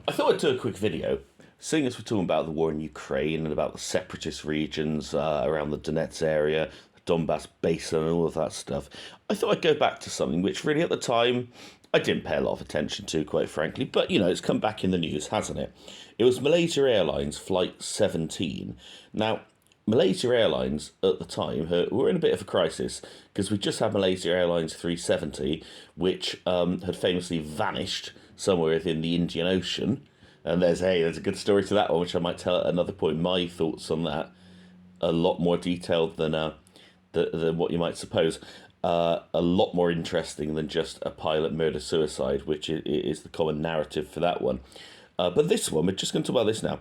I thought I'd do a quick video, seeing as we're talking about the war in Ukraine and about the separatist regions around the Donetsk area, the Donbass basin, and all of that stuff. I thought I'd go back to something which, really, at the time, I didn't pay a lot of attention to, quite frankly. But it's come back in the news, hasn't it? It was Malaysia Airlines Flight 17. Now, Malaysia Airlines at the time were in a bit of a crisis because we just had Malaysia Airlines 370, which had famously vanished somewhere within the Indian Ocean. And there's a good story to that one, which I might tell at another point. My thoughts on that, a lot more detailed than what you might suppose. A lot more interesting than just a pilot murder-suicide, which is the common narrative for that one. But this one, we're just going to talk about this now.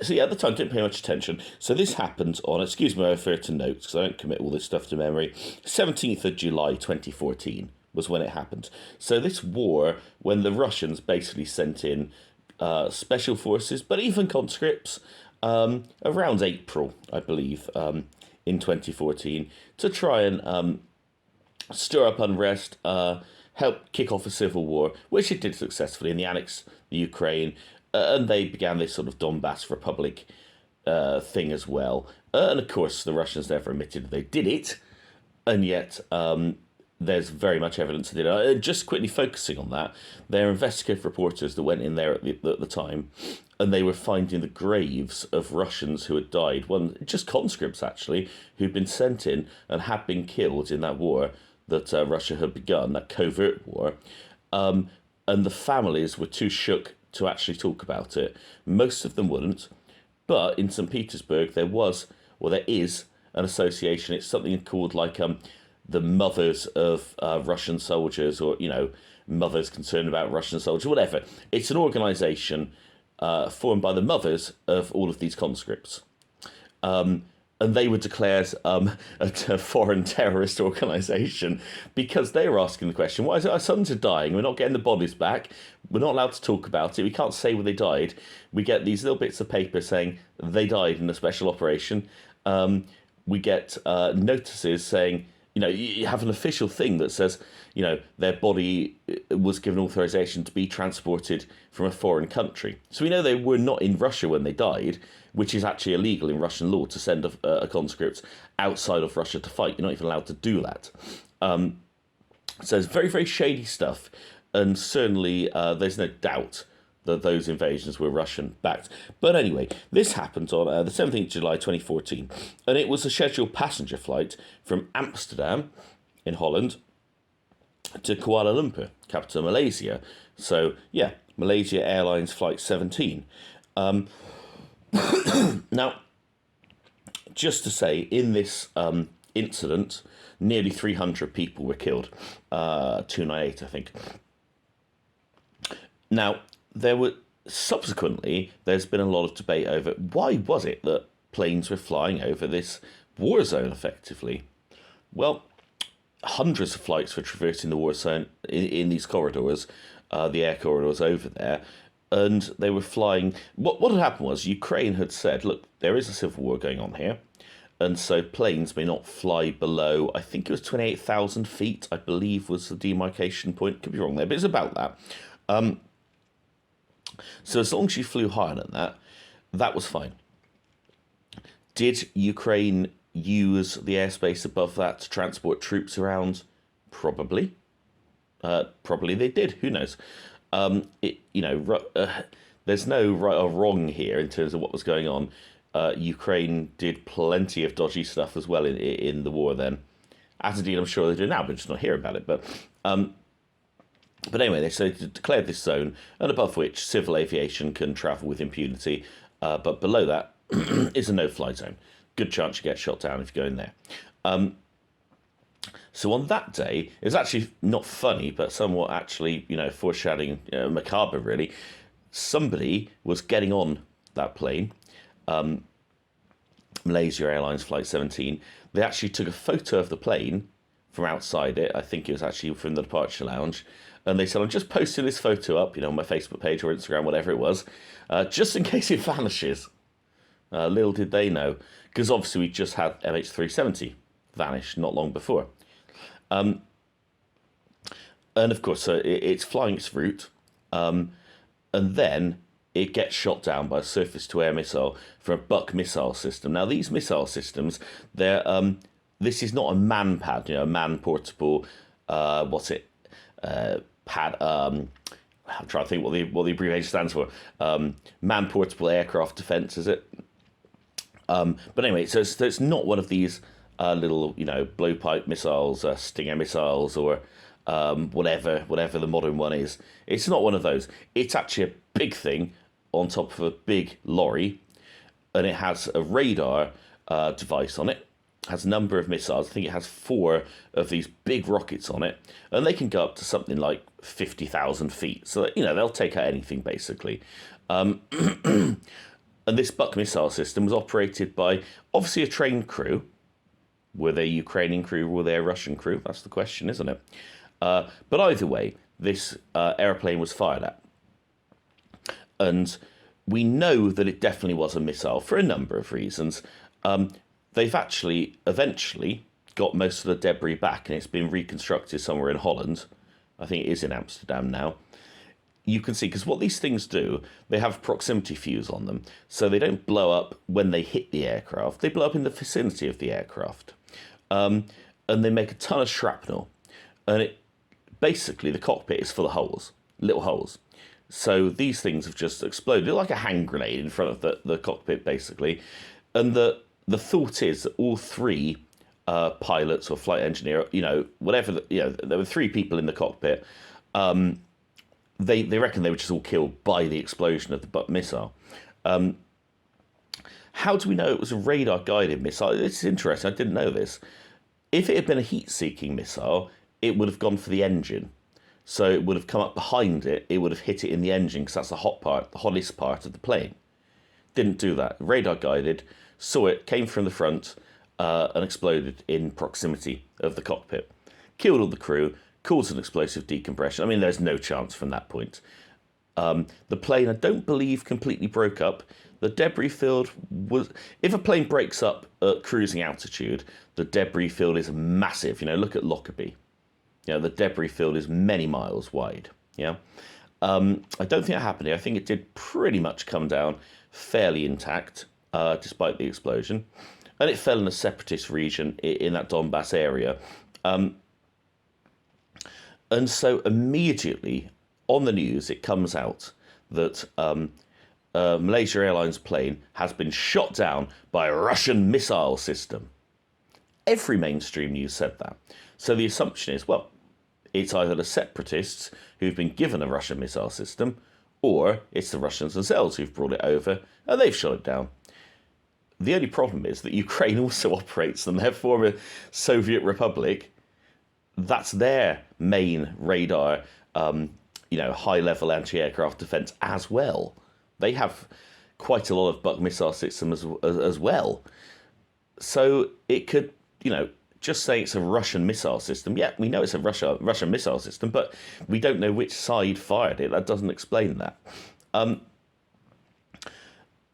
So yeah, at the time, didn't pay much attention. So this happened on, excuse me, I refer to notes because I don't commit all this stuff to memory. 17th of July 2014 was when it happened. So this war, when the Russians basically sent in special forces, but even conscripts, around April, I believe, in 2014, to try and stir up unrest, help kick off a civil war, which it did successfully in the annexed Ukraine, and they began this sort of Donbass Republic thing as well. And of course, the Russians never admitted they did it, and yet there's very much evidence they did. Just quickly focusing on that, they're investigative reporters that went in there at the time, and they were finding the graves of Russians who had died, just conscripts actually, who'd been sent in and had been killed in that war that Russia had begun, that covert war, and the families were too shook to actually talk about it. Most of them wouldn't, but in St. Petersburg there is an association. It's something called the Mothers of Russian Soldiers, or mothers concerned about Russian soldiers, whatever. It's an organisation formed by the mothers of all of these conscripts. And they were declared a foreign terrorist organisation because they were asking the question, why is it our sons are dying? We're not getting the bodies back. We're not allowed to talk about it. We can't say where they died. We get these little bits of paper saying they died in a special operation. We get notices saying, you have an official thing that says, their body was given authorization to be transported from a foreign country. So we know they were not in Russia when they died, which is actually illegal in Russian law to send a conscript outside of Russia to fight. You're not even allowed to do that. So it's very, very shady stuff. And certainly there's no doubt that those invasions were Russian-backed. But anyway, this happened on the 17th of July 2014, and it was a scheduled passenger flight from Amsterdam in Holland to Kuala Lumpur, capital of Malaysia. So, yeah, Malaysia Airlines Flight 17. Now, just to say, in this incident, nearly 300 people were killed, 298, I think. Now, there's been a lot of debate over why was it that planes were flying over this war zone effectively. Well, hundreds of flights were traversing the war zone in these corridors, the air corridors over there, and they were flying. What had happened was Ukraine had said, look, there is a civil war going on here, and so planes may not fly below, I think it was 28,000 feet, I believe was the demarcation point. Could be wrong there, but it's about that. So as long as you flew higher than that, that was fine. Did Ukraine use the airspace above that to transport troops around? Probably. Probably they did. Who knows? There's no right or wrong here in terms of what was going on. Ukraine did plenty of dodgy stuff as well in the war then. As indeed I'm sure they do now, but just not hear about it. But anyway, they declared this zone, and above which civil aviation can travel with impunity, but below that is a no-fly zone. Good chance you get shot down if you go in there. So on that day, it's actually not funny, but somewhat actually, foreshadowing, macabre really. Somebody was getting on that plane, Malaysia Airlines Flight 17. They actually took a photo of the plane from outside it. I think it was actually from the departure lounge. And they said, I'm just posting this photo up, on my Facebook page or Instagram, whatever it was, just in case it vanishes. Little did they know, because obviously we just had MH17 vanish not long before. And of course, it's flying its route. and then it gets shot down by a surface-to-air missile from a Buck missile system. Now, these missile systems, they're this is not a man-pad, a man-portable, pad. I'm trying to think what the abbreviation stands for. Man-portable aircraft defense, is it? But anyway, so it's not one of these little, blowpipe missiles, Stinger missiles, or whatever the modern one is. It's not one of those. It's actually a big thing on top of a big lorry, and it has a radar device on it. Has a number of missiles. I think it has 4 of these big rockets on it, and they can go up to something like 50,000 feet. So they'll take out anything basically. And this Buck missile system was operated by obviously a trained crew. Were they Ukrainian crew? Were they a Russian crew? That's the question, isn't it? But either way, this airplane was fired at. And we know that it definitely was a missile for a number of reasons. They've actually eventually got most of the debris back, and it's been reconstructed somewhere in Holland. I think it is in Amsterdam now. You can see, because what these things do, they have proximity fuse on them, so they don't blow up when they hit the aircraft. They blow up in the vicinity of the aircraft. And they make a ton of shrapnel. And basically, the cockpit is full of holes, little holes. So these things have just exploded, like a hand grenade in front of the cockpit, basically. And the thought is that all 3 pilots or flight engineer, whatever, there were 3 people in the cockpit. They reckon they were just all killed by the explosion of the Buck missile. How do we know it was a radar-guided missile? This is interesting. I didn't know this. If it had been a heat-seeking missile, it would have gone for the engine. So it would have come up behind it. It would have hit it in the engine, because that's the hottest part of the plane. Didn't do that. Radar-guided, saw it, came from the front, and exploded in proximity of the cockpit. Killed all the crew, caused an explosive decompression. I mean, there's no chance from that point. The plane, I don't believe, completely broke up. The debris field was... If a plane breaks up at cruising altitude, the debris field is massive. Look at Lockerbie. The debris field is many miles wide. I don't think that happened here. I think it did pretty much come down fairly intact, despite the explosion. And it fell in a separatist region in that Donbass area. And so immediately on the news, it comes out that Malaysia Airlines plane has been shot down by a Russian missile system. Every mainstream news said that. So the assumption is, well, it's either the separatists who've been given a Russian missile system, or it's the Russians themselves who've brought it over and they've shot it down. The only problem is that Ukraine also operates in their former Soviet Republic. That's their main radar, high-level anti-aircraft defense as well. They have quite a lot of Buck missile systems as well. So it could, just say it's a Russian missile system. Yeah, we know it's a Russian missile system, but we don't know which side fired it. That doesn't explain that.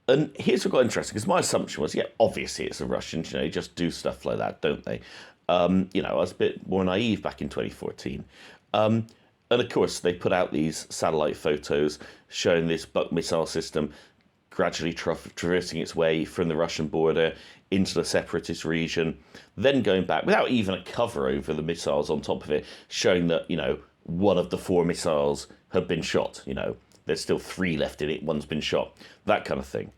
And here's what got interesting, because my assumption was, yeah, obviously it's a Russian. They just do stuff like that, don't they? I was a bit more naive back in 2014. And of course, they put out these satellite photos showing this Buck missile system gradually traversing its way from the Russian border into the separatist region, then going back without even a cover over the missiles on top of it, showing that, one of the 4 missiles had been shot. There's still 3 left in it, one's been shot, that kind of thing.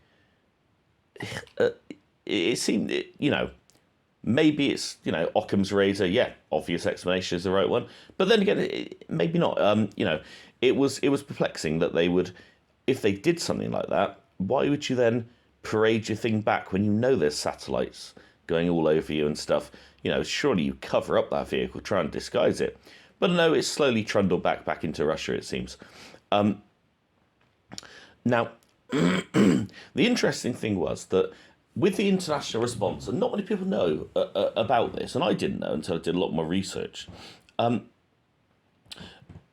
It seemed, maybe it's, Occam's razor. Yeah, obvious explanation is the right one. But then again, maybe not. It was perplexing that they would, if they did something like that, why would you then parade your thing back when you know there's satellites going all over you and stuff? Surely you cover up that vehicle, try and disguise it. But no, it's slowly trundled back into Russia, it seems. Now, the interesting thing was that with the international response, and not many people know about this, and I didn't know until I did a lot more research,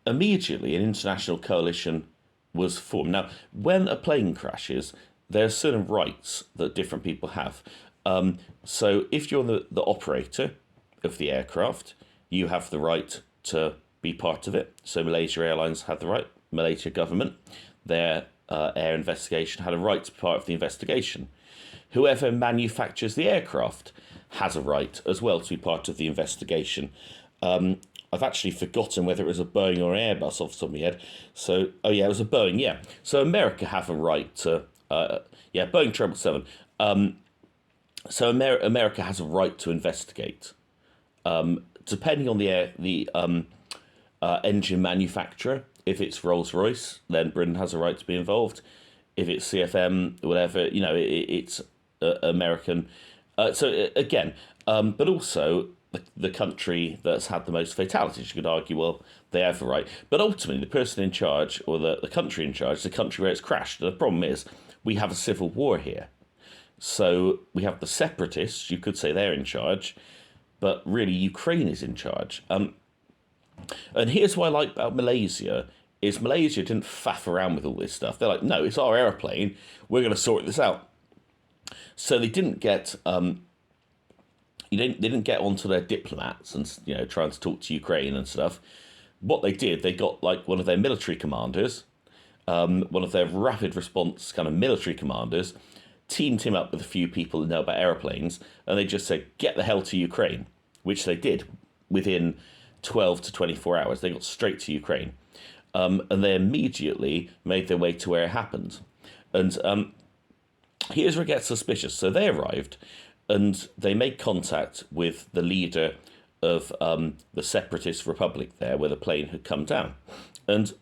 immediately an international coalition was formed. Now, when a plane crashes, there are certain rights that different people have. So if you're the operator of the aircraft, you have the right to be part of it. So Malaysia Airlines had the right, Malaysia government, their air investigation had a right to be part of the investigation. Whoever manufactures the aircraft has a right as well to be part of the investigation. I've actually forgotten whether it was a Boeing or an Airbus off the top of my head. So, oh yeah, it was a Boeing, yeah. So America have a right to, Boeing 777. So America has a right to investigate. Depending on the engine manufacturer, if it's Rolls-Royce, then Britain has a right to be involved. If it's CFM, whatever, it's American. But also the country that's had the most fatalities, you could argue, well, they have a right. But ultimately, the person in charge, or the country in charge, the country where it's crashed. The problem is, we have a civil war here. So we have the separatists, you could say they're in charge, but really Ukraine is in charge. And here's what I like about Malaysia, is Malaysia didn't faff around with all this stuff. They're like, no, it's our airplane, we're going to sort this out. So they didn't get they didn't get onto their diplomats and trying to talk to Ukraine and stuff. What they did, they got like one of their military commanders, one of their rapid response kind of military commanders, teamed him up with a few people that know about airplanes, and they just said, get the hell to Ukraine, which they did within 12 to 24 hours. They got straight to Ukraine, and they immediately made their way to where it happened. And here's where it gets suspicious. So they arrived, and they made contact with the leader of the separatist republic there, where the plane had come down. And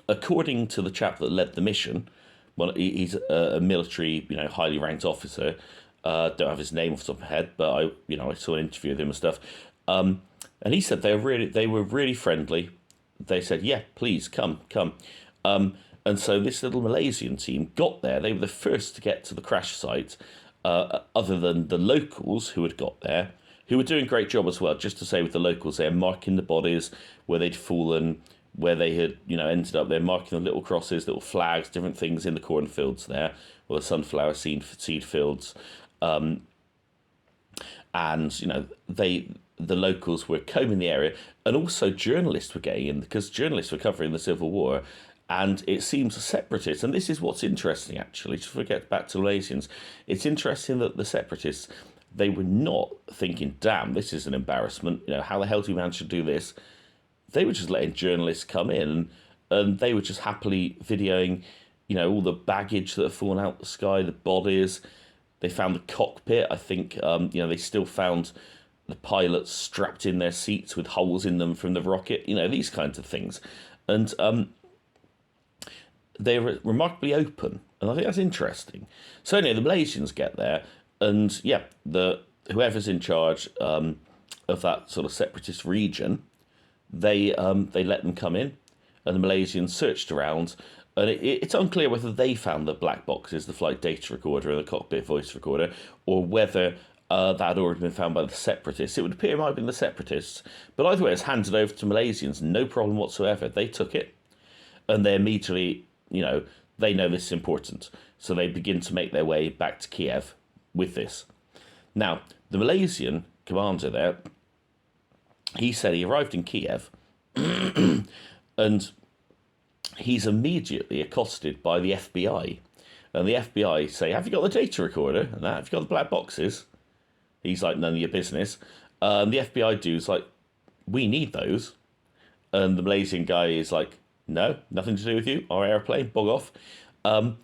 according to the chap that led the mission, well, he's a military, highly ranked officer. Don't have his name off the top of my head, but I saw an interview with him and stuff. And he said they were really friendly. They said, yeah, please come. And so this little Malaysian team got there. They were the first to get to the crash site, other than the locals who had got there, who were doing a great job as well. Just to say, with the locals, they're marking the bodies where they'd fallen, where they had, ended up. They're marking the little crosses, little flags, different things in the cornfields there, or the sunflower seed fields. And, the locals were combing the area, and also journalists were getting in, because journalists were covering the Civil War. And it seems the separatists, and this is what's interesting, actually, just to get back to Malaysians, it's interesting that the separatists, they were not thinking, damn, this is an embarrassment, how the hell do we manage to do this? They were just letting journalists come in, and they were just happily videoing, all the baggage that had fallen out the sky, the bodies. They found the cockpit. I think, they still found the pilots strapped in their seats with holes in them from the rocket, these kinds of things. And they were remarkably open, and I think that's interesting. So anyway, the Malaysians get there, and whoever's in charge of that sort of separatist region, they let them come in, and the Malaysians searched around, and it's unclear whether they found the black boxes, the flight data recorder and the cockpit voice recorder, or whether that had already been found by the separatists. It would appear it might have been the separatists, but either way, it's handed over to Malaysians, no problem whatsoever. They took it, and they immediately, they know this is important, so they begin to make their way back to Kiev with this. Now, the Malaysian commander there, he said he arrived in Kiev, and he's immediately accosted by the FBI. And the FBI say, have you got the data recorder? And that, have you got the black boxes? He's like, none of your business. And the FBI dude's like, we need those. And the Malaysian guy is like, no, nothing to do with you. Our airplane, bog off. And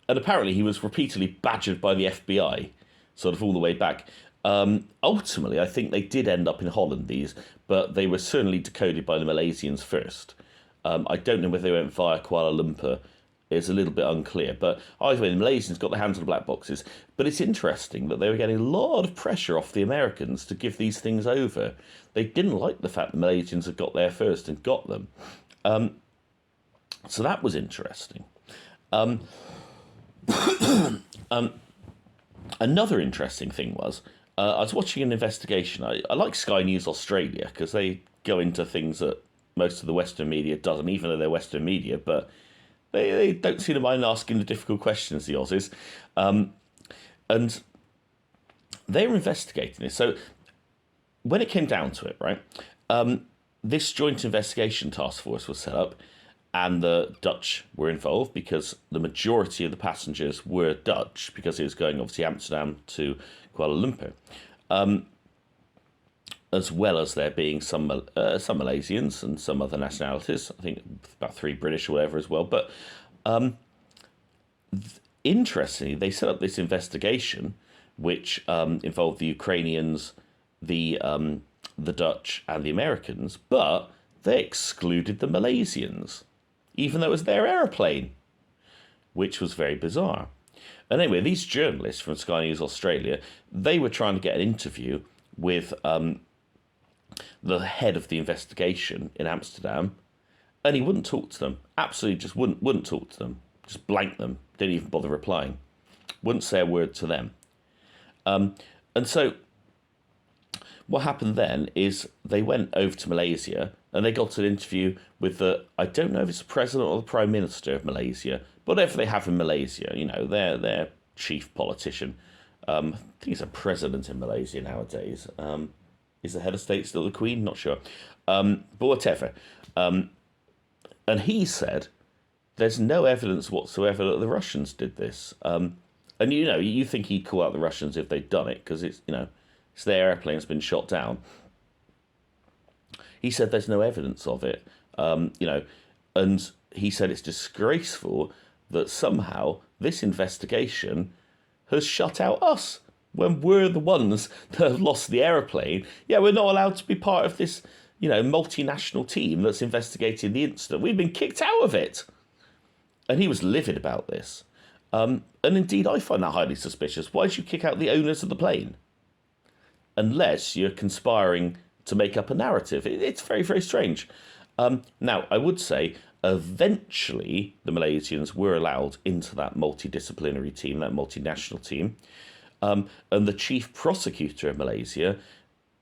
apparently he was repeatedly badgered by the FBI, sort of all the way back. Ultimately, I think they did end up in Holland, but they were certainly decoded by the Malaysians first. I don't know whether they went via Kuala Lumpur. It's a little bit unclear. But either way, the Malaysians got their hands on the black boxes. But it's interesting that they were getting a lot of pressure off the Americans to give these things over. They didn't like the fact the Malaysians had got there first and got them. So that was interesting. Another interesting thing was, I was watching an investigation. I like Sky News Australia because they go into things that most of the Western media doesn't, even though they're Western media, but they don't seem to mind asking the difficult questions, the Aussies. And they were investigating this. So when it came down to it, right, this joint investigation task force was set up, and the Dutch were involved because the majority of the passengers were Dutch because it was going obviously Amsterdam to Kuala Lumpur, as well as there being some Malaysians and some other nationalities. I think about 3 British or whatever as well. But interestingly, they set up this investigation which involved the Ukrainians, the Dutch, and the Americans, but they excluded the Malaysians, even though it was their aeroplane, which was very bizarre. And anyway, these journalists from Sky News Australia, they were trying to get an interview with the head of the investigation in Amsterdam, and he wouldn't talk to them. Absolutely just wouldn't talk to them. Just blanked them. Didn't even bother replying. Wouldn't say a word to them. And so what happened then is they went over to Malaysia and they got an interview with I don't know if it's the president or the prime minister of Malaysia, but whatever they have in Malaysia, their chief politician. I think he's a president in Malaysia nowadays. Is the head of state still the Queen? Not sure. But whatever. And he said there's no evidence whatsoever that the Russians did this. And you think he'd call out the Russians if they'd done it because it's their airplane has been shot down. He said there's no evidence of it. And he said it's disgraceful that somehow this investigation has shut out us when we're the ones that have lost the aeroplane. Yeah, we're not allowed to be part of this, multinational team that's investigating the incident. We've been kicked out of it. And he was livid about this. And indeed, I find that highly suspicious. Why did you kick out the owners of the plane? Unless you're conspiring to make up a narrative. It's very, very strange. Now, I would say, eventually, the Malaysians were allowed into that multidisciplinary team, that multinational team. And the chief prosecutor of Malaysia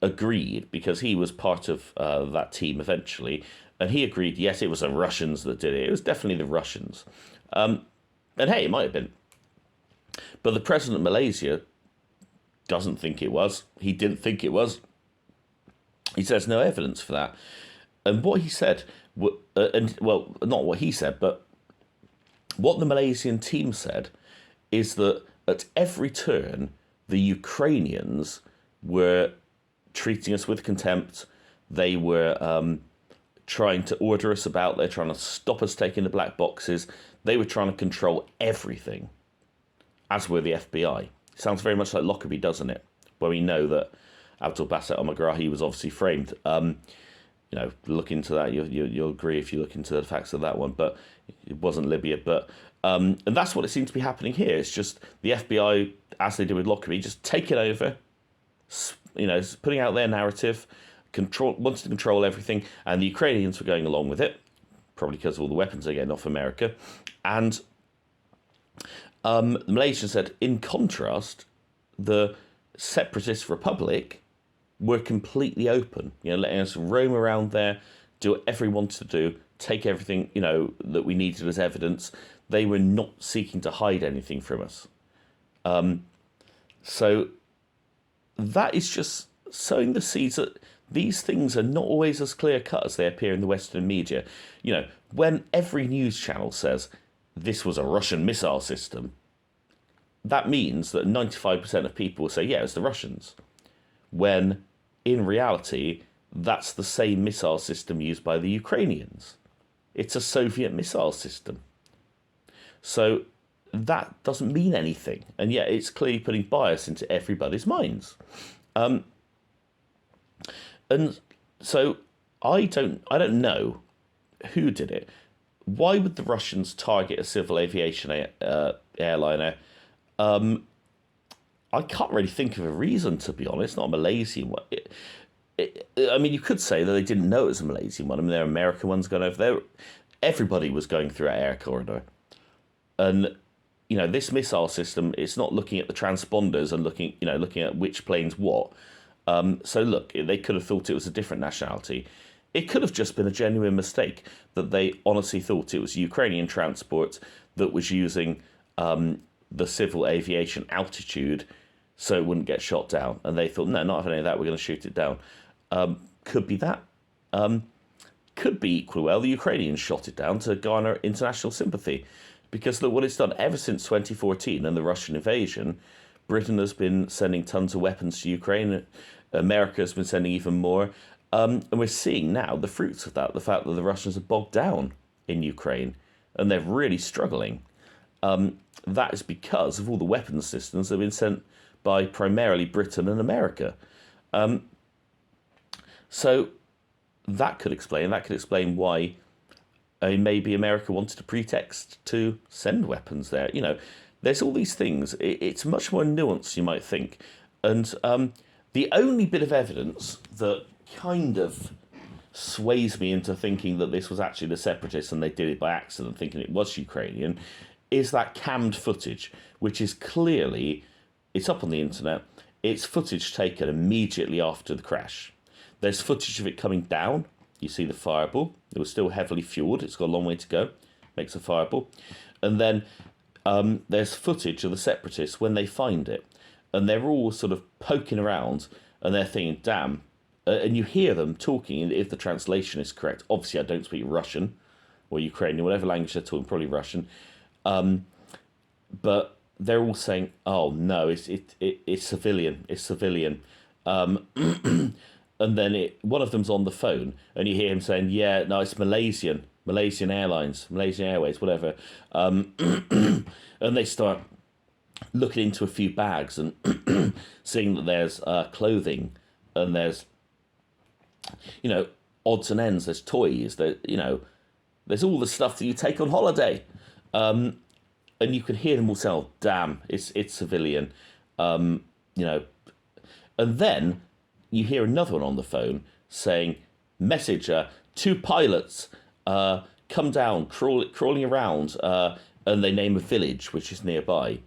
agreed, because he was part of that team eventually, and he agreed, yes, it was the Russians that did it. It was definitely the Russians. And hey, it might have been. But the president of Malaysia doesn't think it was. He didn't think it was. He says no evidence for that. And what he said, not what he said, but what the Malaysian team said is that at every turn, the Ukrainians were treating us with contempt. They were trying to order us about. They're trying to stop us taking the black boxes. They were trying to control everything, as were the FBI. Sounds very much like Lockerbie, doesn't it? Where we know that Abdul Basit al-Megrahi was obviously framed. Look into that. You'll agree if you look into the facts of that one. But it wasn't Libya. But and that's what it seems to be happening here. It's just the FBI, as they did with Lockerbie, just taking over, putting out their narrative, wants to control everything, and the Ukrainians were going along with it, probably because of all the weapons they're getting off America. And the Malaysians said, in contrast, the separatist republic were completely open, letting us roam around there, do whatever we wanted to do, take everything, that we needed as evidence. They were not seeking to hide anything from us. So that is just sowing the seeds that these things are not always as clear-cut as they appear in the Western media. When every news channel says this was a Russian missile system, that means that 95% of people will say, yeah, it's the Russians. When, in reality, that's the same missile system used by the Ukrainians. It's a Soviet missile system. So that doesn't mean anything. And yet it's clearly putting bias into everybody's minds. And so I don't know who did it. Why would the Russians target a civil aviation airliner? I can't really think of a reason, to be honest. Not a Malaysian one. You could say that they didn't know it was a Malaysian one. There are American ones going over there. Everybody was going through our air corridor. And, this missile system, it's not looking at the transponders and looking at which plane's what. So look, they could have thought it was a different nationality. It could have just been a genuine mistake that they honestly thought it was Ukrainian transport that was using the civil aviation altitude so it wouldn't get shot down. And they thought, no, not having any of that, we're going to shoot it down. Could be that. could be equally well the Ukrainians shot it down to garner international sympathy. Because look what it's done ever since 2014 and the Russian invasion. Britain has been sending tons of weapons to Ukraine. America has been sending even more. And we're seeing now the fruits of that, the fact that the Russians are bogged down in Ukraine and they're really struggling. That is because of all the weapons systems that have been sent by primarily Britain and America. So that could explain why maybe America wanted a pretext to send weapons there. You know, there's all these things. It's much more nuanced, you might think. And the only bit of evidence that kind of sways me into thinking that this was actually the separatists and they did it by accident, thinking it was Ukrainian, is that cammed footage, which is clearly, it's up on the internet, it's footage taken immediately after the crash. There's footage of it coming down. You see the fireball. It was still heavily fueled. It's got a long way to go. Makes a fireball. And then there's footage of the separatists when they find it. And they're all sort of poking around and they're thinking, damn. And you hear them talking, if the translation is correct. Obviously, I don't speak Russian or Ukrainian, whatever language they're talking, probably Russian. But they're all saying, oh, no, it's civilian. It's civilian. And then one of them's on the phone, and you hear him saying, yeah, no, it's Malaysian Airlines, Malaysian Airways, whatever. And they start looking into a few bags and seeing that there's clothing and there's, you know, odds and ends, there's toys, there's all the stuff that you take on holiday. And you can hear them all say, oh, damn, it's civilian, you know. And then you hear another one on the phone saying, message, 2 pilots come down, crawling around, and they name a village which is nearby.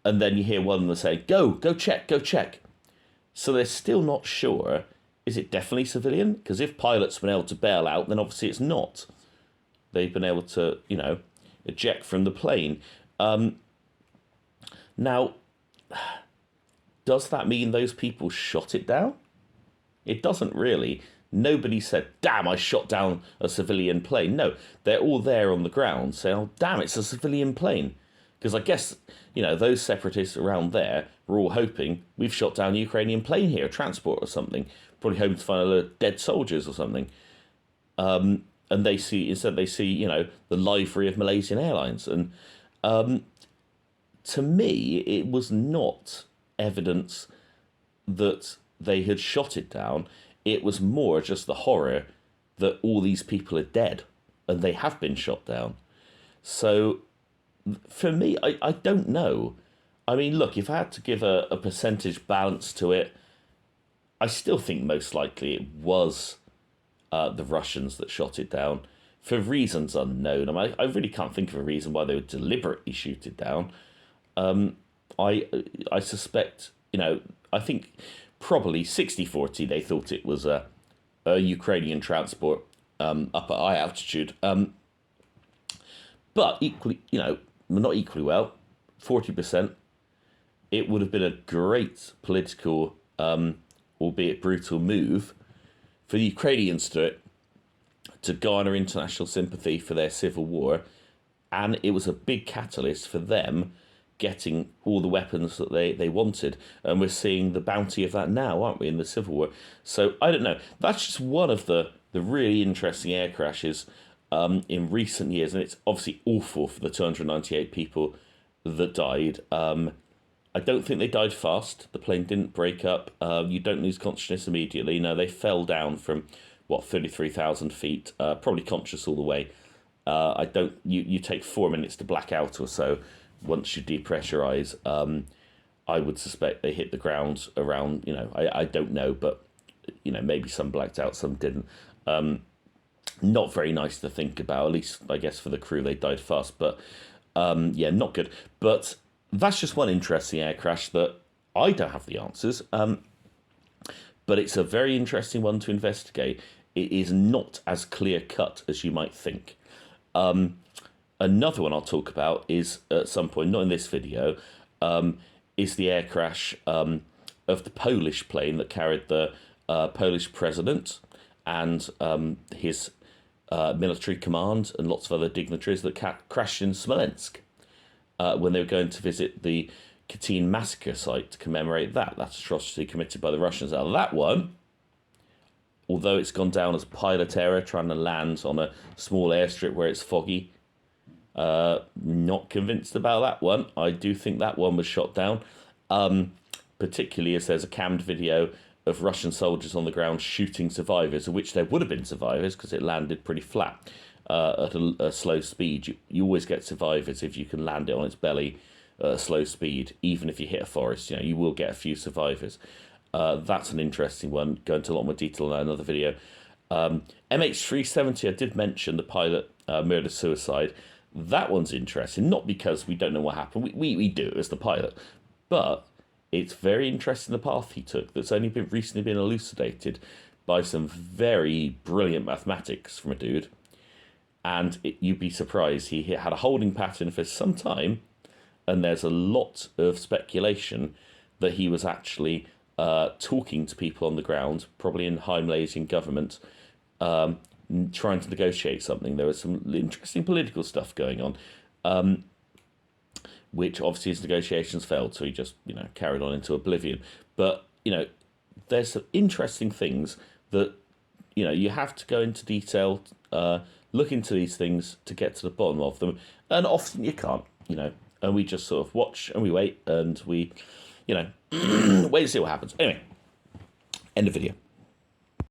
And then you hear one of them say, go check. So they're still not sure, is it definitely civilian? Because if pilots have been able to bail out, then obviously it's not. They've been able to, you know, eject from the plane. Now, does that mean those people shot it down? It doesn't really. Nobody said, damn, I shot down a civilian plane. No, they're all there on the ground saying, oh, damn, it's a civilian plane. Because I guess, you know, those separatists around there were all hoping, we've shot down a Ukrainian plane here, transport or something. Probably hoping to find a load of dead soldiers or something. And they see, you know, the livery of Malaysian Airlines. And to me, it was not evidence that they had shot it down. It was more just the horror that all these people are dead and they have been shot down. So for me, I don't know. I mean, look, if I had to give a percentage balance to it, I still think most likely it was the Russians that shot it down for reasons unknown. I mean, I really can't think of a reason why they would deliberately shoot it down. I suspect, you know, I think probably 60-40 they thought it was a Ukrainian transport up at high altitude. But equally, you know, not equally well, 40%, it would have been a great political, albeit brutal move for the Ukrainians to garner international sympathy for their civil war. And it was a big catalyst for them getting all the weapons that they wanted. And we're seeing the bounty of that now, aren't we, in the Civil War? So, I don't know. That's just one of the really interesting air crashes in recent years. And it's obviously awful for the 298 people that died. I don't think they died fast. The plane didn't break up. You don't lose consciousness immediately. No, they fell down from, 33,000 feet, probably conscious all the way. You take 4 minutes to black out or so. Once you depressurize, I would suspect they hit the ground around, I don't know, but, maybe some blacked out, some didn't. Not very nice to think about, at least, I guess, for the crew, they died fast, but, not good. But that's just one interesting air crash that I don't have the answers, but it's a very interesting one to investigate. It is not as clear-cut as you might think. Another one I'll talk about is, at some point, not in this video, is the air crash of the Polish plane that carried the Polish president and his military command and lots of other dignitaries that crashed in Smolensk when they were going to visit the Katyn massacre site to commemorate that atrocity committed by the Russians. Now, that one, although it's gone down as pilot error trying to land on a small airstrip where it's foggy, not convinced about that one. I do think that one was shot down, particularly as there's a cammed video of Russian soldiers on the ground shooting survivors, of which there would have been survivors because it landed pretty flat at a slow speed. You always get survivors if you can land it on its belly at a slow speed. Even if you hit a forest, you will get a few survivors. That's an interesting one. Go into a lot more detail in another video. MH17, I did mention the pilot murder-suicide. That one's interesting, not because we don't know what happened. We do as the pilot, but it's very interesting the path he took that's only recently been elucidated by some very brilliant mathematics from a dude. And you'd be surprised. He had a holding pattern for some time, and there's a lot of speculation that he was actually talking to people on the ground, probably in high Malaysian government, trying to negotiate something. There was some interesting political stuff going on, which obviously his negotiations failed, so he just carried on into oblivion. But there's some interesting things that you have to go into detail, look into these things to get to the bottom of them, and often you can't, and we just sort of watch and we wait and we wait to see what happens. Anyway, end of video.